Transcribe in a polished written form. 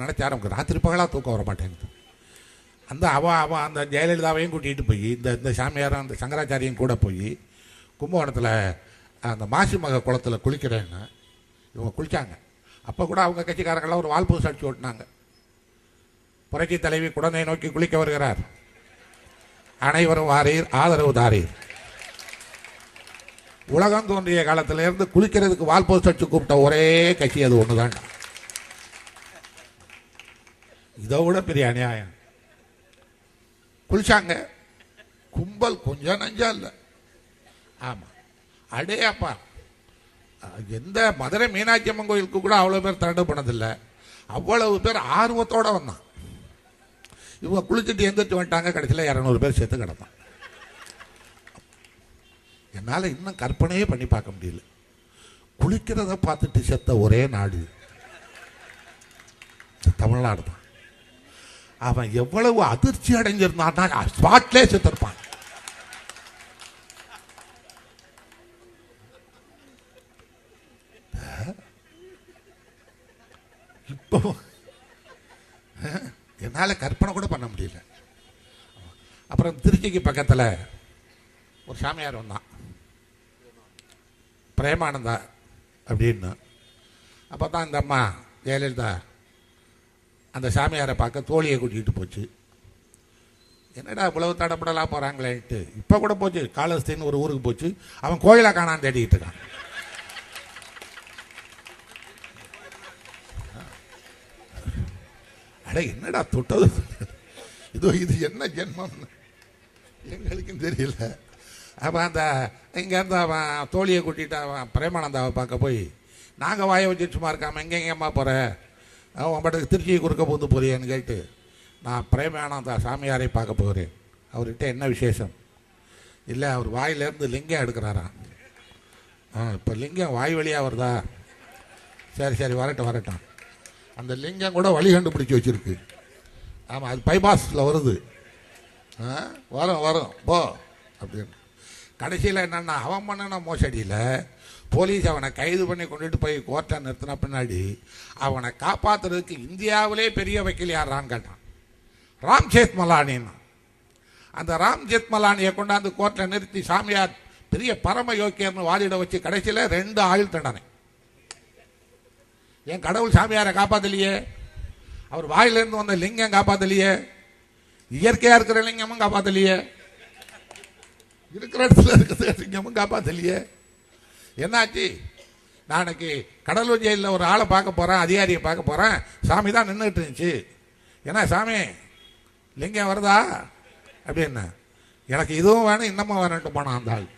நினச்ச ஆரம்பிக்கும். ராத்திரி பகலாக தூக்கம் வர மாட்டேங்குது. அவன் அந்த ஜெயலலிதாவையும் கூட்டிகிட்டு போய் இந்த சாமியாரும் அந்த சங்கராச்சாரியும் கூட போய் கும்பகோணத்தில் அந்த மாசிமக குளத்தில் குளிக்கிறேன்னு இவங்க குளித்தாங்க. அப்போ கூட அவங்க கட்சிக்காரங்களாம் ஒரு வால்பூஸ் அடிச்சு ஓட்டினாங்க. புரட்சி தலைவி குடனை நோக்கி குளிக்க வருகிறார், அனைவரும் வாரீர், ஆதரவு தாரீர். உலகம் தோன்றிய காலத்திலிருந்து குளிக்கிறதுக்கு வால்போஸ்ட் அடிச்சு கூப்பிட்ட ஒரே கட்சி அது ஒன்று தான். இதை விட பெரிய அநியாயம். குளிச்சாங்க, கும்பல் கொஞ்சம் நஞ்சா இல்லை. ஆமாம், அடே அப்பா, எந்த மதுரை மீனாட்சி அம்மன் கோயிலுக்கு கூட அவ்வளோ பேர் திரண்டு போனதில்லை. அவ்வளவு பேர் ஆர்வத்தோடு வந்தான். இவங்க குளிச்சுட்டு எந்திரிச்சு வந்துட்டாங்க. கடைசியில் 200 பேர் சேர்த்து கிடந்தான். என்னால் இன்னும் கற்பனையே பண்ணி பார்க்க முடியல. குளிக்கிறத பார்த்துட்டு செத்த ஒரே நாடு தமிழ்நாடு தான். அவன் எவ்வளவு அதிர்ச்சி அடைஞ்சிருந்தான்னா ஸ்பாட்லே செத்துருப்பான். இப்போ என்னால் கற்பனை கூட பண்ண முடியல. அப்புறம் திருச்சிக்கு பக்கத்தில் ஒரு சாமியார் வந்தான், பிரேமானந்தா அப்படின்னு. அப்போ தான் இந்த அம்மா ஜெயலலிதா அந்த சாமியாரை பார்க்க தோழியை கூட்டிகிட்டு போச்சு. என்னடா இவ்வளவு தடப்படலாம் போகிறாங்களேன்ட்டு. இப்போ கூட போச்சு, காலஸ்தீன்னு ஒரு ஊருக்கு போச்சு. அவன் கோயிலை காணான்னு தேடிக்கிட்டு இருக்கான். அட என்னடா தொட்டது இது என்ன ஜென்மம் எங்களுக்கும் தெரியல. அப்போ அந்த இங்கேருந்து அவன் தோழியை கூட்டிகிட்டு அவன் பிரேமானந்தாவை பார்க்க போய், நாங்கள் வாயை வச்சு சும்மா இருக்காமல் எங்கெங்கம்மா போகிற, அவன் பாட்டுக்கு திருச்சியை குறுக்க போந்து போறியன்னு கேட்டு, நான் பிரேமானந்தா சாமியாரை பார்க்க போகிறேன், அவர்கிட்ட என்ன விசேஷம்? இல்லை, அவர் வாயிலேருந்து லிங்கம் எடுக்கிறாராம். இப்போ லிங்கம் வாய் வழியாக வருதா? சரி வரட்டும். அந்த லிங்கம் கூட வழி கண்டுபிடிச்சி வச்சுருக்கு. ஆமாம், அது பைபாஸில் வருது. வரும் போ அப்படின்னு. கடைசியில் என்னென்னா, அவன் பண்ணின மோசடியில் போலீஸ் அவனை கைது பண்ணி கொண்டுட்டு போய் கோர்ட்டை நிறுத்தின பின்னாடி அவனை காப்பாற்றுறதுக்கு இந்தியாவிலே பெரிய வக்கீல் யாரான்னு கேட்டான். ராம் ஜெத்மலானின்னு. அந்த ராம் ஜெத்மலானியை கொண்டாந்து கோர்ட்டில் நிறுத்தி சாமியார் பெரிய பரம யோக்கியர்னு வாதிட வச்சு கடைசியில் 2 ஆயுள் தண்டனை. என் கடவுள் சாமியாரை காப்பாற்றலையே, அவர் வாயிலிருந்து வந்த லிங்கம் காப்பாற்றலையே, இயற்கையாக இருக்கிற லிங்கமும் காப்பாற்றலையே, இருக்கிற இடத்துல இருக்கிற லிங்கமும் காப்பாற்றலையே. என்னாச்சு? நாளைக்கு கடலூர் ஜெயிலில் ஒரு ஆளை பார்க்க போகிறேன், அதிகாரியை பார்க்க போகிறேன், சாமி தான் நின்றுட்டு இருந்துச்சு. ஏன்னா சாமி லிங்கம் வருதா அப்படின்னு, எனக்கு இதுவும் வேணும் இன்னமும் வேணும்ட்டு போனான் அந்த ஆள்.